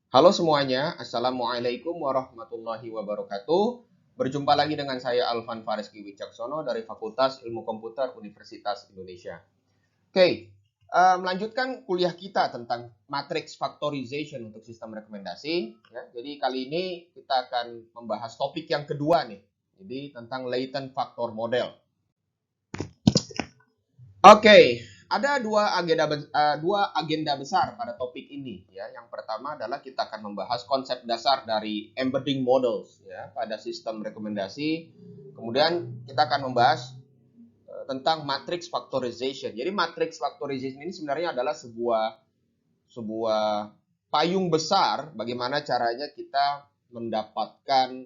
Halo semuanya, Assalamualaikum warahmatullahi wabarakatuh. Berjumpa lagi dengan saya Alvan Fareski Wicaksono dari Fakultas Ilmu Komputer Universitas Indonesia. Oke, melanjutkan kuliah kita tentang matrix factorization untuk sistem rekomendasi. Ya, jadi kali ini kita akan membahas topik yang kedua nih, jadi tentang latent factor model. Oke, ada dua agenda besar pada topik ini ya. Yang pertama adalah kita akan membahas konsep dasar dari embedding models ya pada sistem rekomendasi. Kemudian kita akan membahas tentang matrix factorization. Jadi matrix factorization ini sebenarnya adalah sebuah payung besar bagaimana caranya kita mendapatkan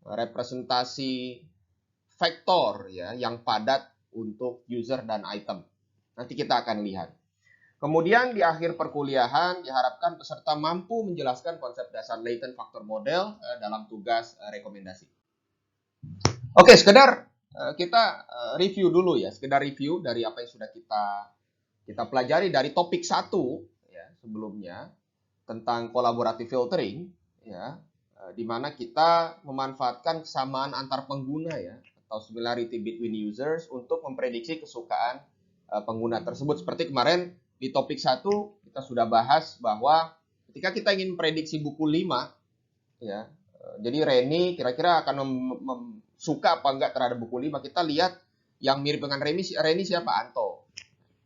representasi vektor ya yang padat untuk user dan item. Nanti kita akan lihat. Kemudian di akhir perkuliahan diharapkan peserta mampu menjelaskan konsep dasar latent factor model dalam tugas rekomendasi. Oke, sekedar kita review dulu ya, sekedar review dari apa yang sudah kita pelajari dari topik 1 ya sebelumnya tentang collaborative filtering ya, di mana kita memanfaatkan kesamaan antar pengguna ya atau similarity between users untuk memprediksi kesukaan pengguna tersebut. Seperti kemarin di topik 1 kita sudah bahas bahwa ketika kita ingin memprediksi buku 5 ya, jadi Reni kira-kira akan suka apa enggak terhadap buku 5, kita lihat yang mirip dengan Reni siapa? Anto.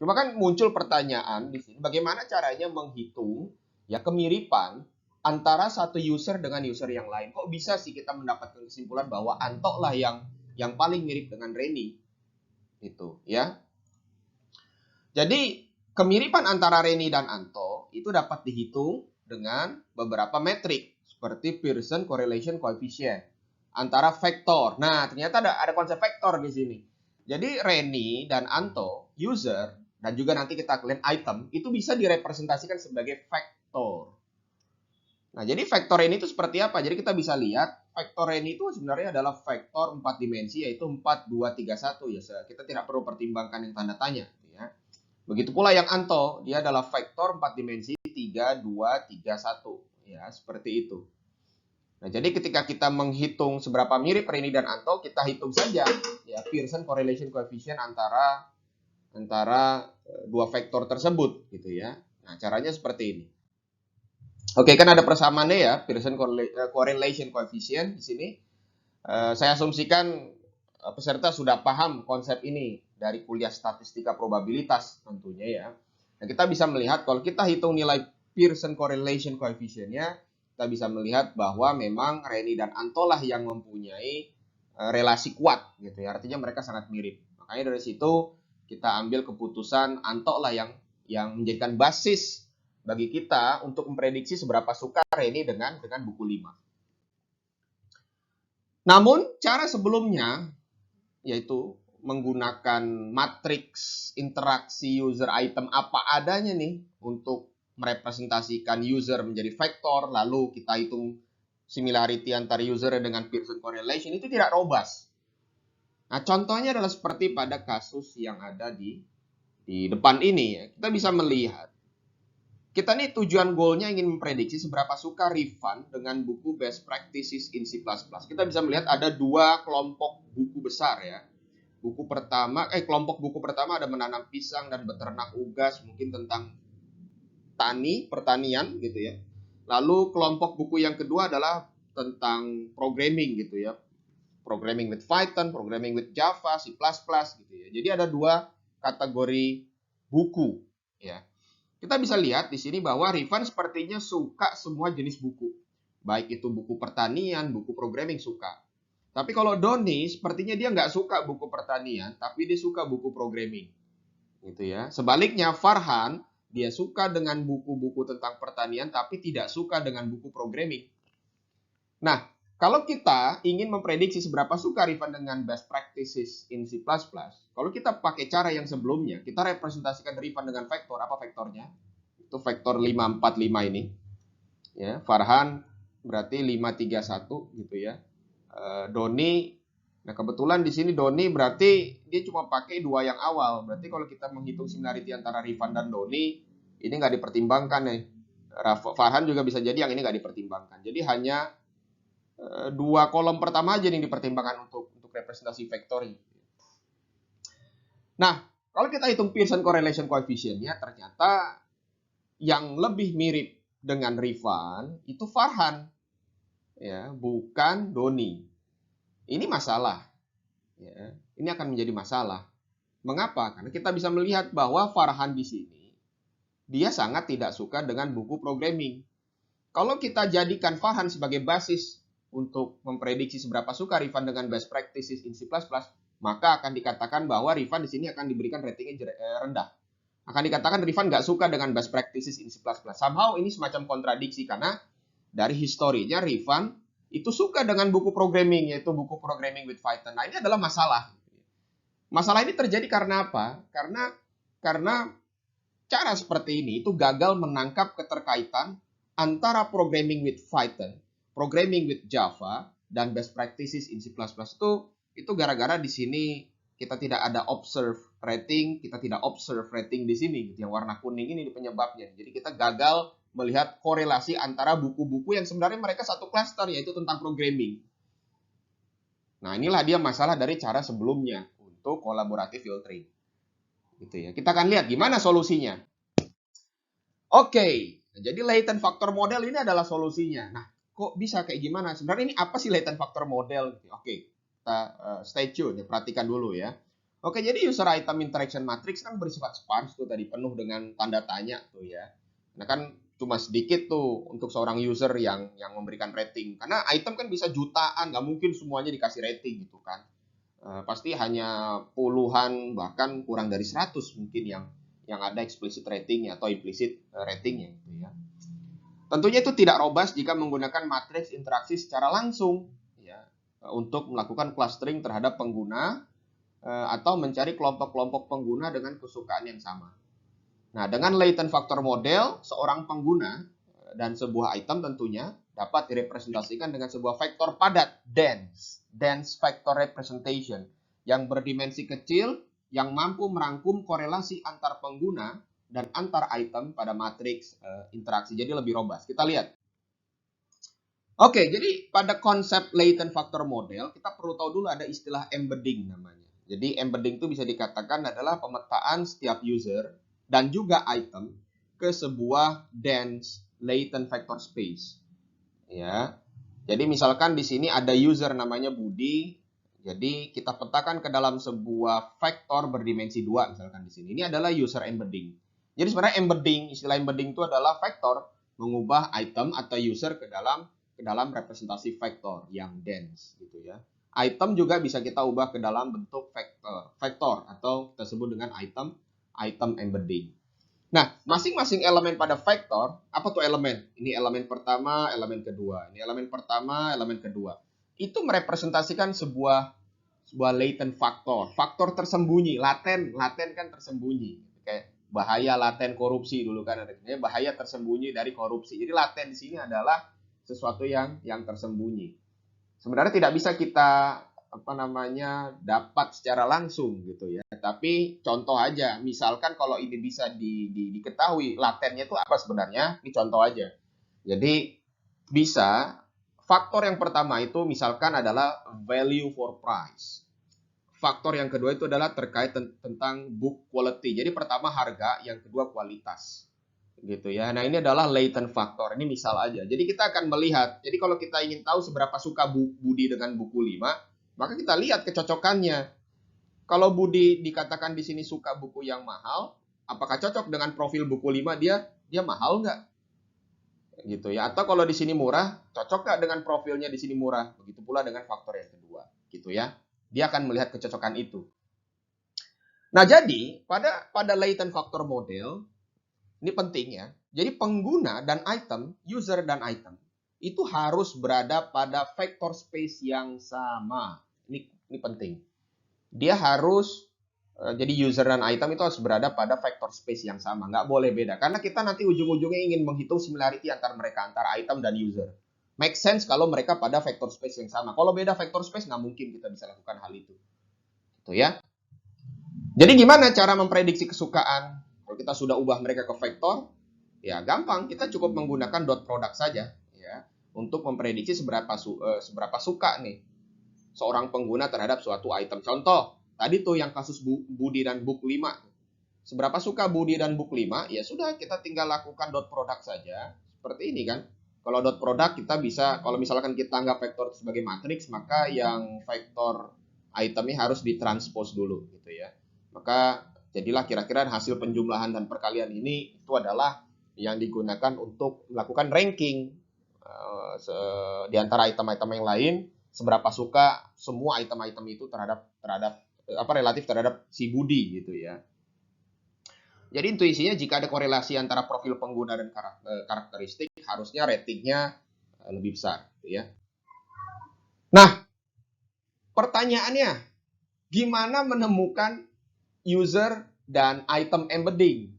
Cuma kan muncul pertanyaan di sini, bagaimana caranya menghitung ya kemiripan antara satu user dengan user yang lain? Kok bisa sih kita mendapatkan kesimpulan bahwa Anto lah yang paling mirip dengan Reni? Itu ya. Jadi kemiripan antara Reni dan Anto itu dapat dihitung dengan beberapa metrik seperti Pearson correlation coefficient antara vektor. Nah, ternyata ada konsep vektor di sini. Jadi Reni dan Anto, user dan juga nanti kita lihat item itu bisa direpresentasikan sebagai vektor. Nah, jadi vektor Reni itu seperti apa? Jadi kita bisa lihat vektor Reni itu sebenarnya adalah vektor 4 dimensi yaitu 4 2 3 1 ya. Kita tidak perlu pertimbangkan yang tanda tanya ya. Begitu pula yang Anto, dia adalah vektor 4 dimensi 3 2 3 1 ya, seperti itu. Nah, jadi ketika kita menghitung seberapa mirip Reni dan Anto, kita hitung saja ya Pearson correlation coefficient antara dua vektor tersebut gitu ya. Nah, caranya seperti ini. Oke, kan ada persamaannya ya, Pearson correlation coefficient di sini. Saya asumsikan peserta sudah paham konsep ini dari kuliah statistika probabilitas tentunya ya. Nah, kita bisa melihat kalau kita hitung nilai Pearson correlation coefficient-nya, kita bisa melihat bahwa memang Reni dan Anto lah yang mempunyai relasi kuat gitu ya. Artinya mereka sangat mirip. Makanya dari situ kita ambil keputusan Anto lah yang menjadikan basis bagi kita untuk memprediksi seberapa suka Reni dengan buku 5. Namun cara sebelumnya yaitu menggunakan matriks interaksi user item apa adanya nih untuk merepresentasikan user menjadi vektor, lalu kita hitung similarity antara user dengan Pearson correlation, itu tidak robust. Nah, contohnya adalah seperti pada kasus yang ada di depan ini ya. Kita bisa melihat kita nih tujuan goalnya ingin memprediksi seberapa suka Rifan dengan buku Best Practices in C++. Kita bisa melihat ada dua kelompok buku besar ya. Kelompok buku pertama ada menanam pisang dan beternak unggas, mungkin tentang pertanian gitu ya. Lalu kelompok buku yang kedua adalah tentang programming gitu ya. Programming with Python, programming with Java, C++ gitu ya. Jadi ada dua kategori buku ya. Kita bisa lihat di sini bahwa Rifan sepertinya suka semua jenis buku. Baik itu buku pertanian, buku programming suka. Tapi kalau Doni sepertinya dia nggak suka buku pertanian, tapi dia suka buku programming. Gitu ya. Sebaliknya Farhan, dia suka dengan buku-buku tentang pertanian, tapi tidak suka dengan buku programming. Nah, kalau kita ingin memprediksi seberapa suka Rifan dengan best practices in C++, kalau kita pakai cara yang sebelumnya, kita representasikan Rifan dengan vektor. Apa vektornya? Itu vektor 545 ini. Ya, Farhan berarti 531 gitu ya. Doni, nah kebetulan di sini Doni berarti dia cuma pakai dua yang awal. Berarti kalau kita menghitung similarity antara Rifan dan Doni, ini nggak dipertimbangkan nih. Farhan juga bisa jadi yang ini nggak dipertimbangkan. Jadi hanya dua kolom pertama aja yang dipertimbangkan untuk representasi factoring. Nah, kalau kita hitung Pearson correlation coefficient-nya, ternyata yang lebih mirip dengan Rifan itu Farhan, ya, bukan Doni. Ini masalah, ya. Ini akan menjadi masalah. Mengapa? Karena kita bisa melihat bahwa Farhan di sini dia sangat tidak suka dengan buku programming. Kalau kita jadikan Farhan sebagai basis untuk memprediksi seberapa suka Rifan dengan best practices in C++, maka akan dikatakan bahwa Rifan di sini akan diberikan ratingnya rendah. Akan dikatakan Rifan nggak suka dengan best practices in C++. Somehow ini semacam kontradiksi karena dari historinya Rifan itu suka dengan buku programming, yaitu buku Programming with Python. Nah, ini adalah masalah. Masalah ini terjadi karena apa? Karena cara seperti ini itu gagal menangkap keterkaitan antara Programming with Python, Programming with Java, dan best practices in C++. Itu gara-gara di sini kita tidak ada observe rating, kita tidak observe rating di sini. Yang warna kuning ini penyebabnya. Jadi kita gagal melihat korelasi antara buku-buku yang sebenarnya mereka satu klaster, yaitu tentang programming. Nah, inilah dia masalah dari cara sebelumnya untuk collaborative filtering. Gitu ya. Kita akan lihat gimana solusinya. Oke, jadi latent factor model ini adalah solusinya. Nah, kok bisa kayak gimana? Sebenarnya ini apa sih latent factor model? Oke, kita stay tune ya, perhatikan dulu ya. Oke, jadi user item interaction matrix kan bersifat sparse tuh tadi, penuh dengan tanda tanya tuh ya. Nah kan cuma sedikit tuh untuk seorang user yang memberikan rating. Karena item kan bisa jutaan, nggak mungkin semuanya dikasih rating gitu kan. Pasti hanya puluhan, bahkan kurang dari 100 mungkin yang ada explicit ratingnya atau implicit ratingnya gitu ya. Tentunya itu tidak robust jika menggunakan matriks interaksi secara langsung ya, untuk melakukan clustering terhadap pengguna atau mencari kelompok-kelompok pengguna dengan kesukaan yang sama. Nah, dengan latent factor model, seorang pengguna dan sebuah item tentunya dapat direpresentasikan dengan sebuah vektor padat, dense factor representation, yang berdimensi kecil, yang mampu merangkum korelasi antar pengguna dan antar item pada matriks interaksi. Jadi lebih robust. Kita lihat. Oke, jadi pada konsep latent factor model, kita perlu tahu dulu ada istilah embedding namanya. Jadi embedding itu bisa dikatakan adalah pemetaan setiap user dan juga item ke sebuah dense latent vector space. Ya. Jadi misalkan di sini ada user namanya Budi. Jadi kita petakan ke dalam sebuah vektor berdimensi 2 misalkan di sini. Ini adalah user embedding. Jadi sebenarnya istilah embedding itu adalah vektor mengubah item atau user ke dalam representasi vektor yang dense gitu ya. Item juga bisa kita ubah ke dalam bentuk vektor atau kita sebut dengan item embedding. Nah, masing-masing elemen pada vektor, apa tuh elemen? Ini elemen pertama, elemen kedua. Ini elemen pertama, elemen kedua. Itu merepresentasikan sebuah latent factor. Faktor tersembunyi, laten kan tersembunyi. Kayak bahaya laten korupsi dulu kan ada. Bahaya tersembunyi dari korupsi. Jadi laten di sini adalah sesuatu yang tersembunyi. Sebenarnya tidak bisa kita dapat secara langsung gitu ya. Tapi contoh aja, misalkan kalau ini bisa diketahui latennya itu apa sebenarnya, ini contoh aja. Jadi bisa faktor yang pertama itu misalkan adalah value for price. Faktor yang kedua itu adalah terkait tentang book quality. Jadi pertama harga, yang kedua kualitas. Gitu ya. Nah, ini adalah latent factor. Ini misal aja. Jadi kita akan melihat. Jadi kalau kita ingin tahu seberapa suka Budi dengan buku 5, maka kita lihat kecocokannya. Kalau Budi dikatakan di sini suka buku yang mahal, apakah cocok dengan profil buku 5 dia mahal nggak? Gitu ya. Atau kalau di sini murah, cocok nggak dengan profilnya di sini murah? Begitu pula dengan faktor yang kedua. Gitu ya. Dia akan melihat kecocokan itu. Nah, jadi pada latent factor model, ini penting ya. Jadi pengguna dan item, user dan item, itu harus berada pada vector space yang sama. Ini penting. Dia harus, jadi user dan item itu harus berada pada vector space yang sama. Nggak boleh beda. Karena kita nanti ujung-ujungnya ingin menghitung similarity antar mereka, antara item dan user. Make sense kalau mereka pada vector space yang sama. Kalau beda vector space, nggak mungkin kita bisa lakukan hal itu. Gitu ya. Jadi gimana cara memprediksi kesukaan? Kalau kita sudah ubah mereka ke vektor, Ya, gampang, kita cukup menggunakan dot product saja ya untuk memprediksi seberapa suka nih seorang pengguna terhadap suatu item. Contoh, tadi tuh yang kasus Budi dan Book 5. Seberapa suka Budi dan Book 5, ya sudah kita tinggal lakukan dot product saja. Seperti ini kan. Kalau dot product kita bisa, kalau misalkan kita anggap vektor sebagai matriks, maka yang vektor itemnya harus ditranspose dulu gitu ya. Maka jadilah kira-kira hasil penjumlahan dan perkalian ini itu adalah yang digunakan untuk melakukan ranking di antara item-item yang lain, seberapa suka semua item-item itu terhadap relatif terhadap si Budi gitu ya. Jadi intuisinya jika ada korelasi antara profil pengguna dan karakteristik, harusnya ratingnya lebih besar gitu ya. Nah, pertanyaannya, gimana menemukan user dan item embedding?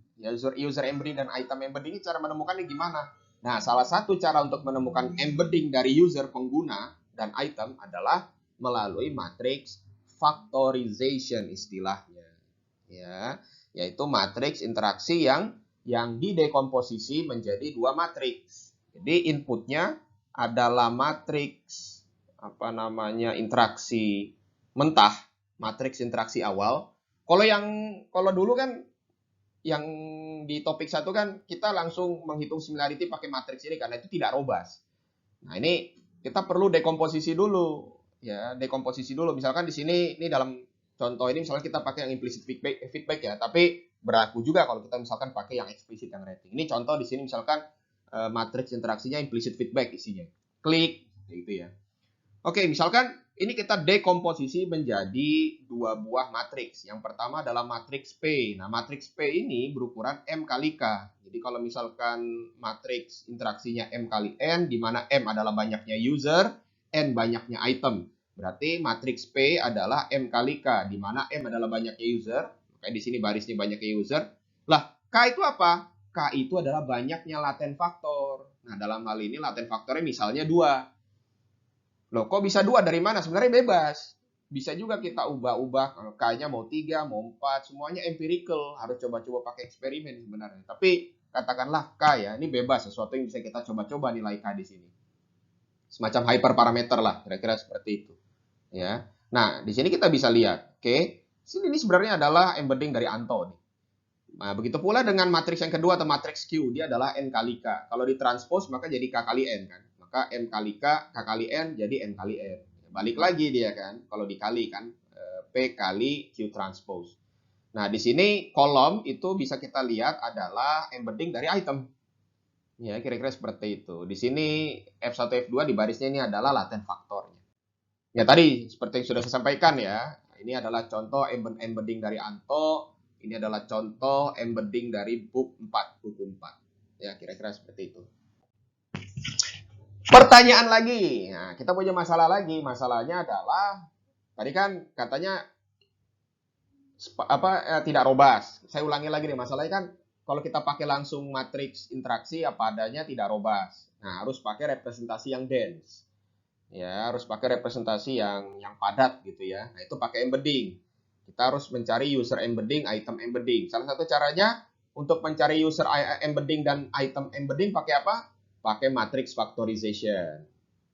User embedding dan item embedding, cara menemukannya gimana? Nah, salah satu cara untuk menemukan embedding dari user, pengguna, dan item adalah melalui matriks factorization istilahnya. Ya, yaitu matriks interaksi yang didekomposisi menjadi dua matriks. Jadi inputnya adalah matriks interaksi mentah, matriks interaksi awal. Kalau dulu kan yang di topik 1 kan kita langsung menghitung similarity pakai matriks ini karena itu tidak robust. Nah, ini kita perlu dekomposisi dulu ya, dekomposisi dulu. Misalkan di sini ini dalam contoh ini misalnya kita pakai yang implicit feedback ya, tapi berlaku juga kalau kita misalkan pakai yang explicit yang rating. Ini contoh di sini misalkan matriks interaksinya implicit feedback isinya. Klik gitu ya. Oke, misalkan ini kita dekomposisi menjadi dua buah matriks. Yang pertama adalah matriks P. Nah, matriks P ini berukuran M kali K. Jadi kalau misalkan matriks interaksinya M kali N, di mana M adalah banyaknya user, N banyaknya item. Berarti matriks P adalah M kali K, di mana M adalah banyaknya user. Kayak di sini barisnya banyaknya user. Lah, K itu apa? K itu adalah banyaknya latent faktor. Nah, dalam hal ini latent faktornya misalnya 2. Loh, kok bisa 2 dari mana? Sebenarnya bebas. Bisa juga kita ubah-ubah. Kalau K-nya mau 3, mau 4, semuanya empirical. Harus coba-coba pakai eksperimen sebenarnya. Tapi katakanlah K ya, ini bebas. Sesuatu yang bisa kita coba-coba nilai K di sini. Semacam hyperparameter lah, kira-kira seperti itu. Ya. Nah, di sini kita bisa lihat. Oke, sini ini sebenarnya adalah embedding dari Anto nih. Nah, begitu pula dengan matriks yang kedua atau matriks Q, dia adalah N kali K. Kalau ditranspose maka jadi K kali N kan. Maka M kali K, K kali N, jadi N kali N. Balik lagi dia kan, kalau dikali kan, P kali Q transpose. Nah, di sini kolom itu bisa kita lihat adalah embedding dari item. Ya, kira-kira seperti itu. Di sini F1, F2 di barisnya ini adalah latent faktornya. Ya, tadi seperti yang sudah saya sampaikan ya, ini adalah contoh embedding dari Anto, ini adalah contoh embedding dari buku 4. Ya, kira-kira seperti itu. Pertanyaan lagi. Nah, kita punya masalah lagi. Masalahnya adalah tadi kan katanya tidak robust. Saya ulangi lagi nih, masalahnya kan kalau kita pakai langsung matriks interaksi apa adanya tidak robust. Nah, harus pakai representasi yang dense. Ya, harus pakai representasi yang padat gitu ya. Nah, itu pakai embedding. Kita harus mencari user embedding, item embedding. Salah satu caranya untuk mencari user embedding dan item embedding pakai apa? Pakai matrix factorization.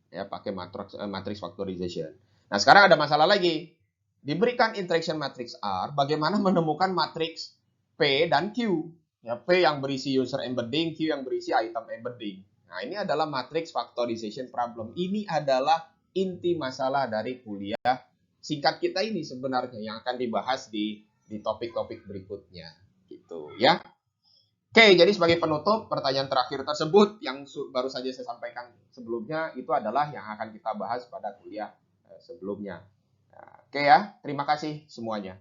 Ya, pakai matrix factorization. Nah, sekarang ada masalah lagi. Diberikan interaction matrix R, bagaimana menemukan matrix P dan Q? Ya, P yang berisi user embedding, Q yang berisi item embedding. Nah, ini adalah matrix factorization problem. Ini adalah inti masalah dari kuliah singkat kita ini sebenarnya yang akan dibahas di topik-topik berikutnya. Gitu ya. Oke, jadi sebagai penutup, pertanyaan terakhir tersebut yang baru saja saya sampaikan sebelumnya, itu adalah yang akan kita bahas pada kuliah sebelumnya. Oke ya, terima kasih semuanya.